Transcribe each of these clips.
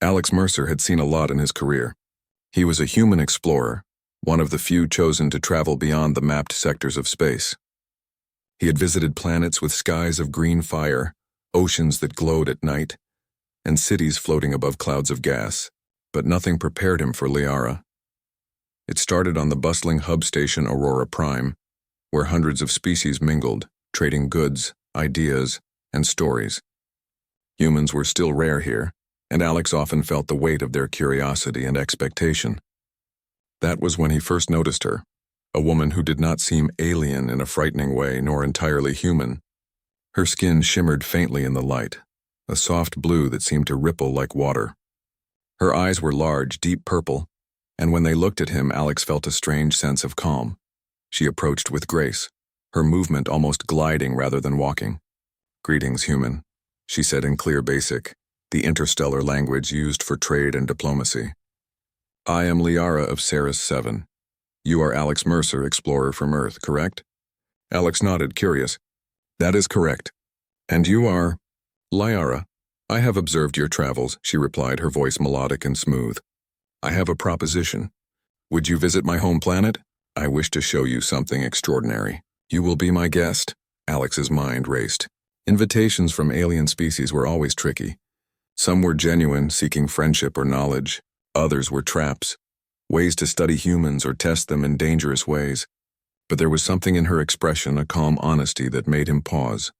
Alex Mercer had seen a lot in his career. He was a human explorer, one of the few chosen to travel beyond the mapped sectors of space. He had visited planets with skies of green fire, oceans that glowed at night, and cities floating above clouds of gas, but nothing prepared him for Liara. It started on the bustling hub station Aurora Prime, where hundreds of species mingled, trading goods, ideas, and stories. Humans were still rare here, and Alex often felt the weight of their curiosity and expectation. That was when he first noticed her, a woman who did not seem alien in a frightening way nor entirely human. Her skin shimmered faintly in the light, a soft blue that seemed to ripple like water. Her eyes were large, deep purple, and when they looked at him, Alex felt a strange sense of calm. She approached with grace, her movement almost gliding rather than walking. "Greetings, human," she said in clear basic, the interstellar language used for trade and diplomacy. "I am Liara of Ceres 7. You are Alex Mercer, explorer from Earth, correct?" Alex nodded, curious. "That is correct. And you are?" "Liara. I have observed your travels," she replied, her voice melodic and smooth. "I have a proposition. Would you visit my home planet? I wish to show you something extraordinary." "You will be my guest." Alex's mind raced. Invitations from alien species were always tricky. Some were genuine, seeking friendship or knowledge. Others were traps, ways to study humans or test them in dangerous ways. But there was something in her expression, a calm honesty that made him pause.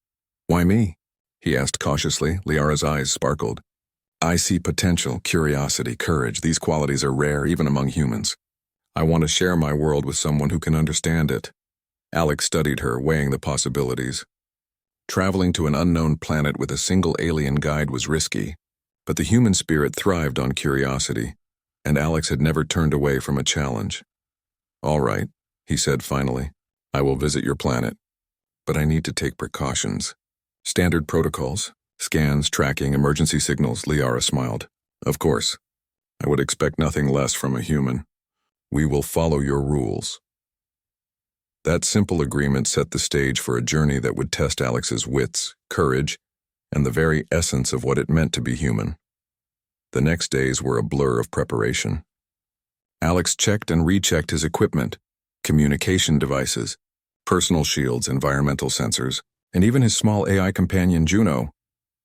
"Why me?" he asked cautiously. Liara's eyes sparkled. "I see potential, curiosity, courage. These qualities are rare, even among humans. I want to share my world with someone who can understand it." Alex studied her, weighing the possibilities. Traveling to an unknown planet with a single alien guide was risky, but the human spirit thrived on curiosity, and Alex had never turned away from a challenge. "All right," he said finally. "I will visit your planet, but I need to take precautions." "Standard protocols, scans, tracking, emergency signals," Liara smiled. "Of course. I would expect nothing less from a human. We will follow your rules." That simple agreement set the stage for a journey that would test Alex's wits, courage, and the very essence of what it meant to be human. The next days were a blur of preparation. Alex checked and rechecked his equipment, communication devices, personal shields, environmental sensors, and even his small AI companion Juno,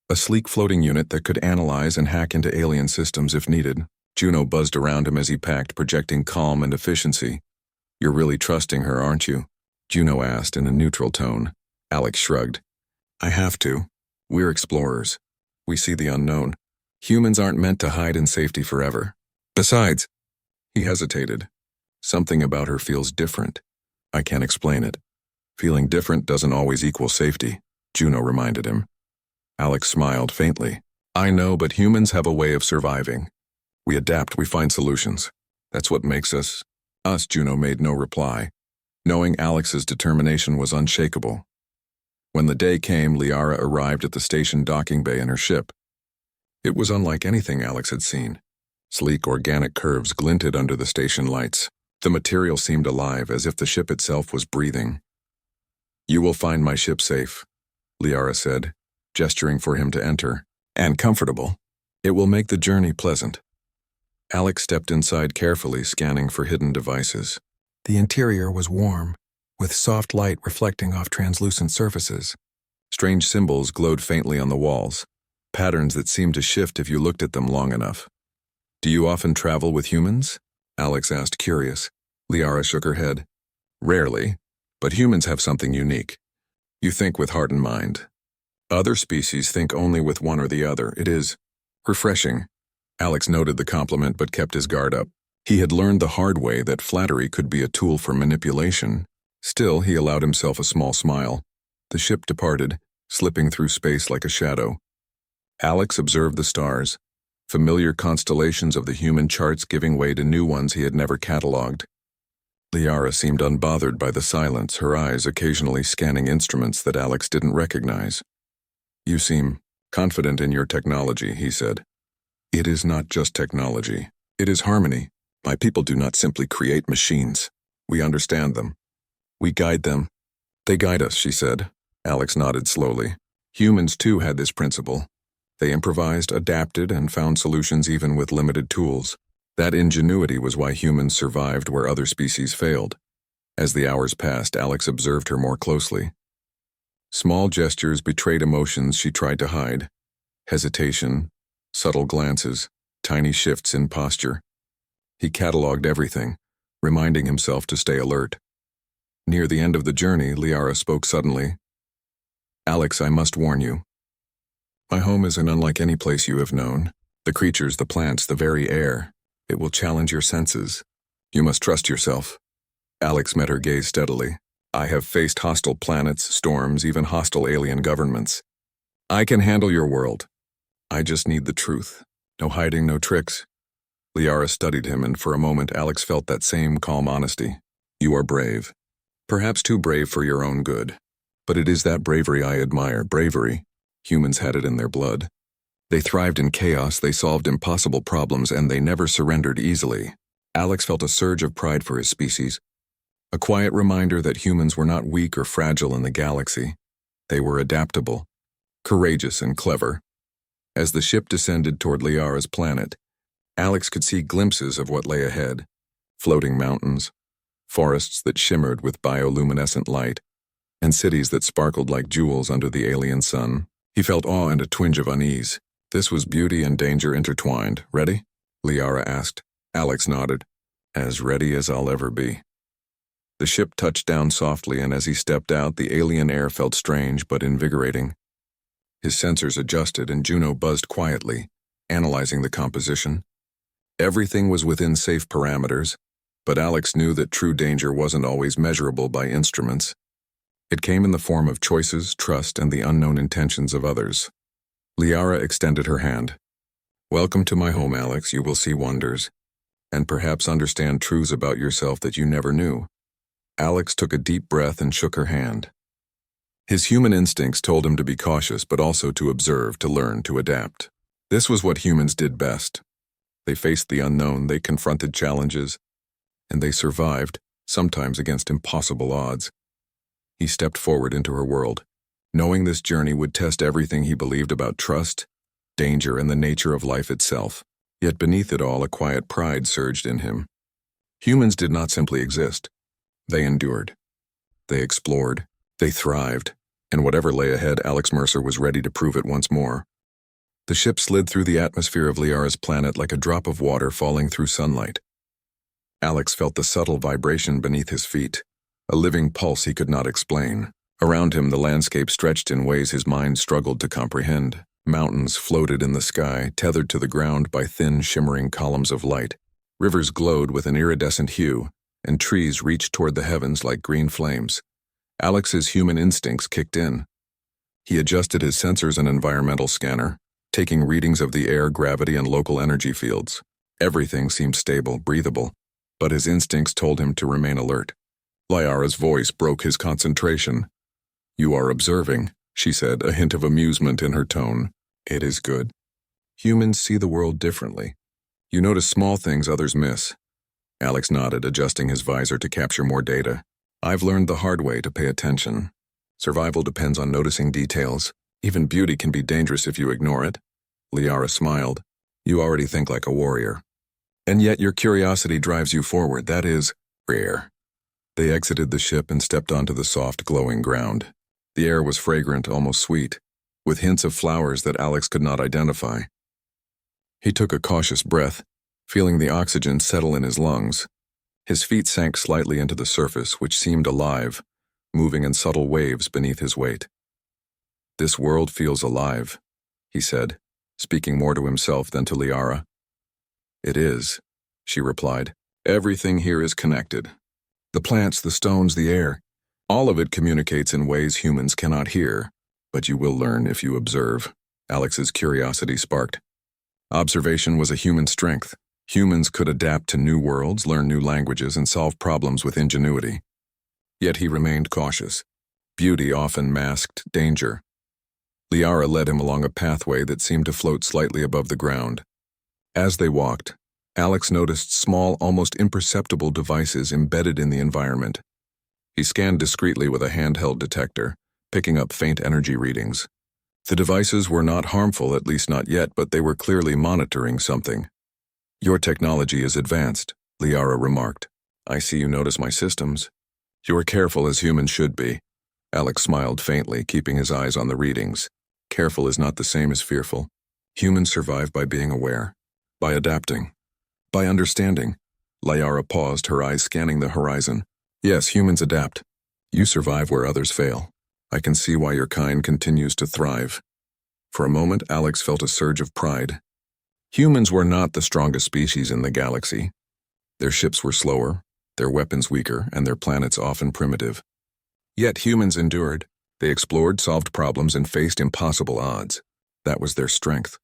a sleek floating unit that could analyze and hack into alien systems if needed. Juno buzzed around him as he packed, projecting calm and efficiency. "You're really trusting her, aren't you?" Juno asked in a neutral tone. Alex shrugged. "I have to. We're explorers. We see the unknown. Humans aren't meant to hide in safety forever. Besides," he hesitated, "something about her feels different. I can't explain it. Feeling different doesn't always equal safety," Juno reminded him. Alex smiled faintly. "I know, but humans have a way of surviving. We adapt, we find solutions. That's what makes us, us." Juno made no reply, knowing Alex's determination was unshakable. When the day came, Liara arrived at the station docking bay in her ship. It was unlike anything Alex had seen. Sleek organic curves glinted under the station lights. The material seemed alive, as if the ship itself was breathing. "You will find my ship safe," Liara said, gesturing for him to enter. "And comfortable. It will make the journey pleasant." Alex stepped inside carefully, scanning for hidden devices. The interior was warm, with soft light reflecting off translucent surfaces. Strange symbols glowed faintly on the walls, patterns that seemed to shift if you looked at them long enough. "Do you often travel with humans?" Alex asked, curious. Liara shook her head. "Rarely, but humans have something unique. You think with heart and mind. Other species think only with one or the other. It is refreshing." Alex noted the compliment but kept his guard up. He had learned the hard way that flattery could be a tool for manipulation. Still, he allowed himself a small smile. The ship departed, slipping through space like a shadow. Alex observed the stars, familiar constellations of the human charts giving way to new ones he had never catalogued. Liara seemed unbothered by the silence, her eyes occasionally scanning instruments that Alex didn't recognize. "You seem confident in your technology," he said. "It is not just technology. It is harmony. My people do not simply create machines. We understand them. We guide them. They guide us," she said. Alex nodded slowly. Humans too had this principle. They improvised, adapted, and found solutions even with limited tools. That ingenuity was why humans survived where other species failed. As the hours passed, Alex observed her more closely. Small gestures betrayed emotions she tried to hide. Hesitation, subtle glances, tiny shifts in posture. He cataloged everything, reminding himself to stay alert. Near the end of the journey, Liara spoke suddenly. "Alex, I must warn you. My home isn't unlike any place you have known. The creatures, the plants, the very air. It will challenge your senses. You must trust yourself." Alex met her gaze steadily. "I have faced hostile planets, storms, even hostile alien governments. I can handle your world. I just need the truth. No hiding, no tricks." Liara studied him, and for a moment Alex felt that same calm honesty. "You are brave. Perhaps too brave for your own good. But it is that bravery I admire. Bravery. Humans had it in their blood. They thrived in chaos, they solved impossible problems, and they never surrendered easily." Alex felt a surge of pride for his species. A quiet reminder that humans were not weak or fragile in the galaxy. They were adaptable, courageous, and clever. As the ship descended toward Liara's planet, Alex could see glimpses of what lay ahead. Floating mountains, forests that shimmered with bioluminescent light, and cities that sparkled like jewels under the alien sun. He felt awe and a twinge of unease. This was beauty and danger intertwined. "Ready?" Liara asked. Alex nodded. "As ready as I'll ever be." The ship touched down softly, and as he stepped out, the alien air felt strange but invigorating. His sensors adjusted, and Juno buzzed quietly, analyzing the composition. Everything was within safe parameters, but Alex knew that true danger wasn't always measurable by instruments. It came in the form of choices, trust, and the unknown intentions of others. Liara extended her hand. "Welcome to my home, Alex. You will see wonders, and perhaps understand truths about yourself that you never knew." Alex took a deep breath and shook her hand. His human instincts told him to be cautious, but also to observe, to learn, to adapt. This was what humans did best. They faced the unknown, they confronted challenges, and they survived, sometimes against impossible odds. He stepped forward into her world, knowing this journey would test everything he believed about trust, danger, and the nature of life itself. Yet beneath it all, a quiet pride surged in him. Humans did not simply exist. They endured. They explored. They thrived. And whatever lay ahead, Alex Mercer was ready to prove it once more. The ship slid through the atmosphere of Liara's planet like a drop of water falling through sunlight. Alex felt the subtle vibration beneath his feet, a living pulse he could not explain. Around him, the landscape stretched in ways his mind struggled to comprehend. Mountains floated in the sky, tethered to the ground by thin, shimmering columns of light. Rivers glowed with an iridescent hue, and trees reached toward the heavens like green flames. Alex's human instincts kicked in. He adjusted his sensors and environmental scanner, taking readings of the air, gravity, and local energy fields. Everything seemed stable, breathable, but his instincts told him to remain alert. Liara's voice broke his concentration. "You are observing," she said, a hint of amusement in her tone. "It is good. Humans see the world differently. You notice small things others miss." Alex nodded, adjusting his visor to capture more data. "I've learned the hard way to pay attention. Survival depends on noticing details. Even beauty can be dangerous if you ignore it." Liara smiled. "You already think like a warrior. And yet your curiosity drives you forward. That is rare." They exited the ship and stepped onto the soft, glowing ground. The air was fragrant, almost sweet, with hints of flowers that Alex could not identify. He took a cautious breath, feeling the oxygen settle in his lungs. His feet sank slightly into the surface, which seemed alive, moving in subtle waves beneath his weight. "This world feels alive," he said, speaking more to himself than to Liara. "It is," she replied. "Everything here is connected. The plants, the stones, the air. All of it communicates in ways humans cannot hear, but you will learn if you observe." Alex's curiosity sparked. Observation was a human strength. Humans could adapt to new worlds, learn new languages, and solve problems with ingenuity. Yet he remained cautious. Beauty often masked danger. Liara led him along a pathway that seemed to float slightly above the ground. As they walked, Alex noticed small, almost imperceptible devices embedded in the environment. He scanned discreetly with a handheld detector, picking up faint energy readings. The devices were not harmful, at least not yet, but they were clearly monitoring something. Your technology is advanced, Liara remarked. I see you notice my systems. You are careful as humans should be. Alex smiled faintly, keeping his eyes on the readings. Careful is not the same as fearful. Humans survive by being aware, by adapting, by understanding. Liara paused, her eyes scanning the horizon. Yes, humans adapt. You survive where others fail. I can see why your kind continues to thrive. For a moment, Alex felt a surge of pride. Humans were not the strongest species in the galaxy. Their ships were slower, their weapons weaker, and their planets often primitive. Yet humans endured. They explored, solved problems, and faced impossible odds. That was their strength.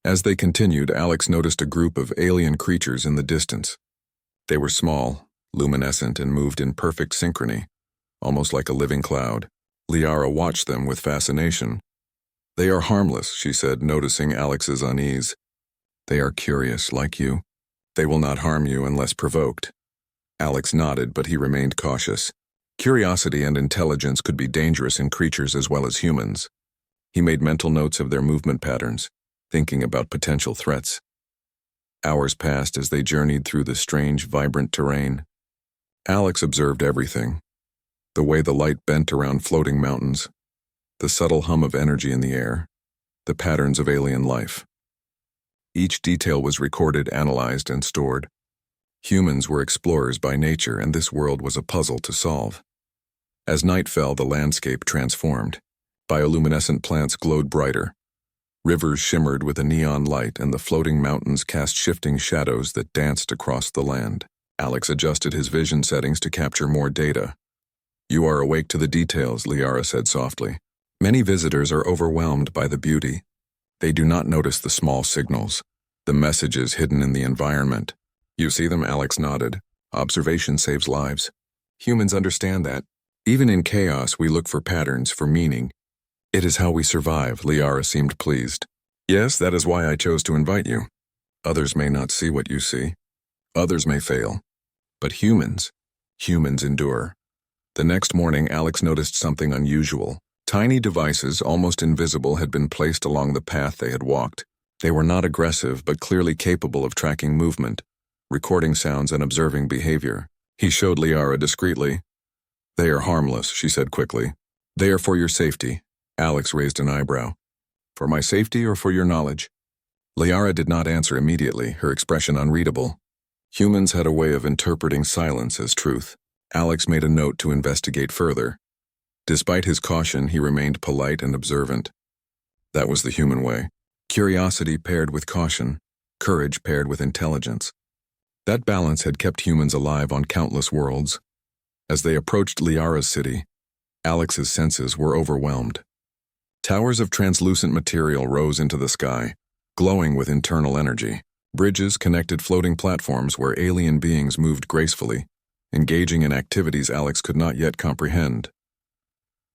As they continued, Alex noticed a group of alien creatures in the distance. They were small, luminescent, and moved in perfect synchrony, almost like a living cloud. Liara watched them with fascination. They are harmless, she said, noticing Alex's unease. They are curious, like you. They will not harm you unless provoked. Alex nodded, but he remained cautious. Curiosity and intelligence could be dangerous in creatures as well as humans. He made mental notes of their movement patterns, thinking about potential threats. Hours passed as they journeyed through the strange, vibrant terrain. Alex observed everything. The way the light bent around floating mountains, the subtle hum of energy in the air, the patterns of alien life. Each detail was recorded, analyzed, and stored. Humans were explorers by nature, and this world was a puzzle to solve. As night fell, the landscape transformed. Bioluminescent plants glowed brighter. Rivers shimmered with a neon light, and the floating mountains cast shifting shadows that danced across the land. Alex adjusted his vision settings to capture more data. You are awake to the details, Liara said softly. Many visitors are overwhelmed by the beauty. They do not notice the small signals, the messages hidden in the environment. You see them? Alex nodded. Observation saves lives. Humans understand that. Even in chaos, we look for patterns, for meaning. It is how we survive, Liara seemed pleased. Yes, that is why I chose to invite you. Others may not see what you see. Others may fail. But humans endure. The next morning, Alex noticed something unusual. Tiny devices, almost invisible, had been placed along the path they had walked. They were not aggressive, but clearly capable of tracking movement, recording sounds, and observing behavior. He showed Liara discreetly. They are harmless, she said quickly. They are for your safety. Alex raised an eyebrow. For my safety or for your knowledge? Liara did not answer immediately, her expression unreadable. Humans had a way of interpreting silence as truth. Alex made a note to investigate further. Despite his caution, he remained polite and observant. That was the human way. Curiosity paired with caution, courage paired with intelligence. That balance had kept humans alive on countless worlds. As they approached Liara's city, Alex's senses were overwhelmed. Towers of translucent material rose into the sky, glowing with internal energy. Bridges connected floating platforms where alien beings moved gracefully, engaging in activities Alex could not yet comprehend.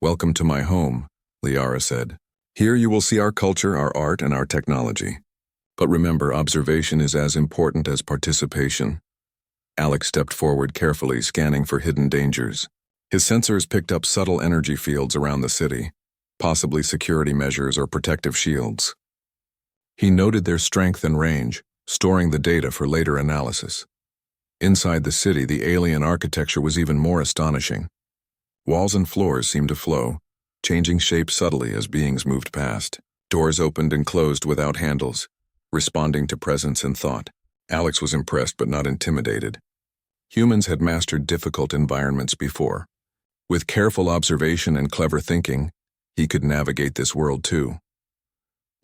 Welcome to my home, Liara said. Here you will see our culture, our art, and our technology. But remember, observation is as important as participation. Alex stepped forward carefully, scanning for hidden dangers. His sensors picked up subtle energy fields around the city, possibly security measures or protective shields. He noted their strength and range, storing the data for later analysis. Inside the city, the alien architecture was even more astonishing. Walls and floors seemed to flow, changing shape subtly as beings moved past. Doors opened and closed without handles, responding to presence and thought. Alex was impressed but not intimidated. Humans had mastered difficult environments before. With careful observation and clever thinking, he could navigate this world too.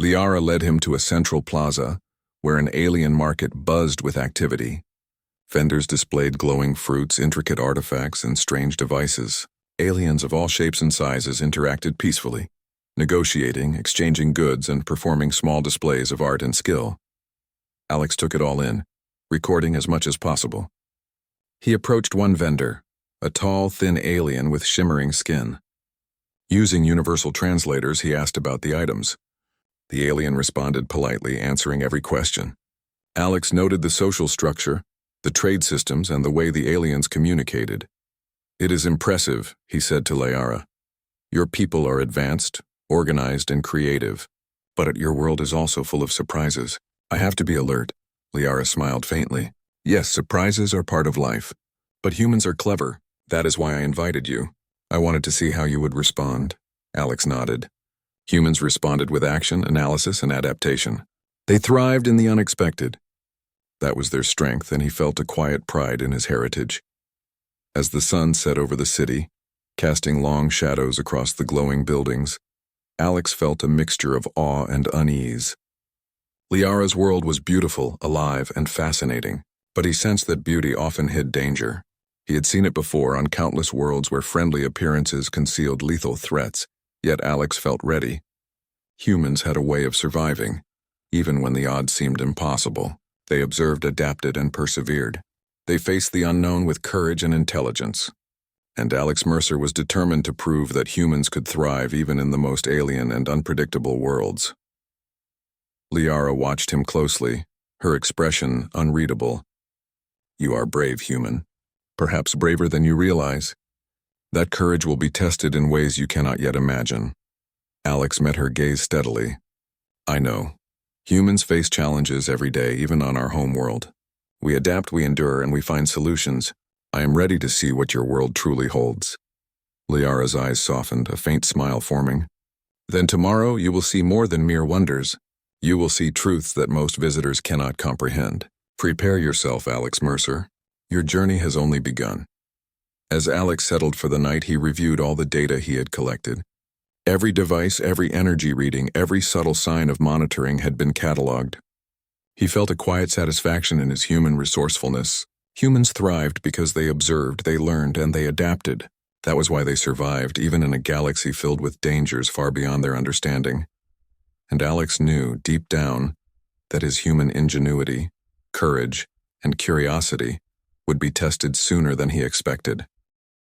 Liara led him to a central plaza, where an alien market buzzed with activity. Vendors displayed glowing fruits, intricate artifacts, and strange devices. Aliens of all shapes and sizes interacted peacefully, negotiating, exchanging goods, and performing small displays of art and skill. Alex took it all in, recording as much as possible. He approached one vendor, a tall, thin alien with shimmering skin. Using universal translators, he asked about the items. The alien responded politely, answering every question. Alex noted the social structure, the trade systems, and the way the aliens communicated. It is impressive, he said to Liara. Your people are advanced, organized and creative. But your world is also full of surprises. I have to be alert. Liara smiled faintly. Yes, surprises are part of life. But humans are clever. That is why I invited you. I wanted to see how you would respond. Alex nodded. Humans responded with action, analysis, and adaptation. They thrived in the unexpected. That was their strength, and he felt a quiet pride in his heritage. As the sun set over the city, casting long shadows across the glowing buildings, Alex felt a mixture of awe and unease. Liara's world was beautiful, alive, and fascinating, but he sensed that beauty often hid danger. He had seen it before on countless worlds where friendly appearances concealed lethal threats, yet Alex felt ready. Humans had a way of surviving. Even when the odds seemed impossible, they observed, adapted, and persevered. They faced the unknown with courage and intelligence. And Alex Mercer was determined to prove that humans could thrive even in the most alien and unpredictable worlds. Liara watched him closely, her expression unreadable. You are brave, human. Perhaps braver than you realize. That courage will be tested in ways you cannot yet imagine. Alex met her gaze steadily. I know. Humans face challenges every day, even on our home world. We adapt, we endure, and we find solutions. I am ready to see what your world truly holds. Liara's eyes softened, a faint smile forming. Then tomorrow you will see more than mere wonders. You will see truths that most visitors cannot comprehend. Prepare yourself, Alex Mercer. Your journey has only begun. As Alex settled for the night, he reviewed all the data he had collected. Every device, every energy reading, every subtle sign of monitoring had been cataloged. He felt a quiet satisfaction in his human resourcefulness. Humans thrived because they observed, they learned, and they adapted. That was why they survived, even in a galaxy filled with dangers far beyond their understanding. And Alex knew, deep down, that his human ingenuity, courage, and curiosity would be tested sooner than he expected.